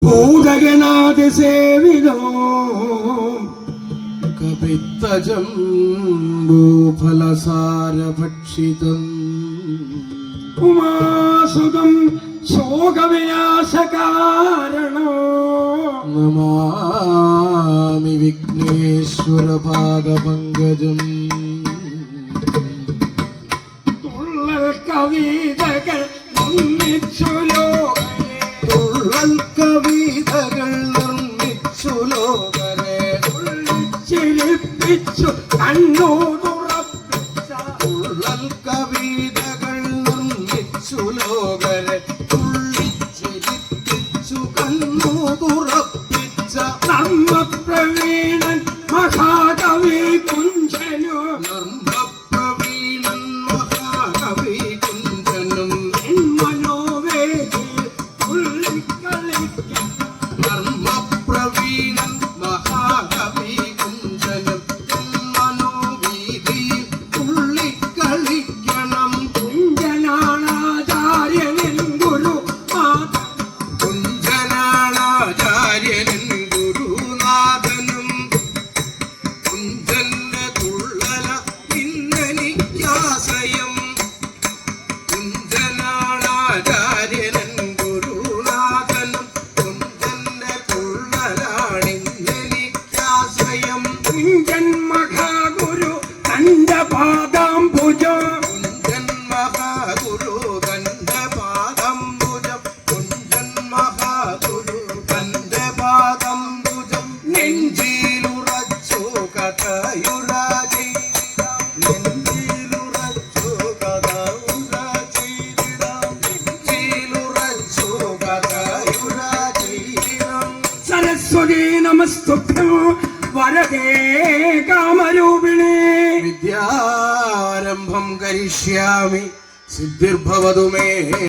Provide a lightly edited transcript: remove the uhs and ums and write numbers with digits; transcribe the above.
പൂതകനാഥ സേവിതോ കപിത്തജം ഫലസാരഭക്ഷിതം ഉമാസുതം ശോകവിനാശകാരണോ നമാമി വിഘ്നേശ്വര പാദപങ്കജം തുള്ളൽ കവിതകൾ നിർമ്മിച്ചു ലോകരെ ചിരിപ്പിച്ചു കണ്ണു തുറപ്പിച്ച തുള്ളൽ കവിതകൾ നിർമ്മിച്ചു ലോകരെ ചിരിപ്പിച്ചു കണ്ണു തുറപ്പിച്ച നർമ്മപ്രവീണൻ മഹാകവി കുഞ്ചനു सरस्वती नमस्तुभ्यं वरदे कामरूपिणे विद्यारंभं करिष्यामि सिद्धिर्भवतु मे।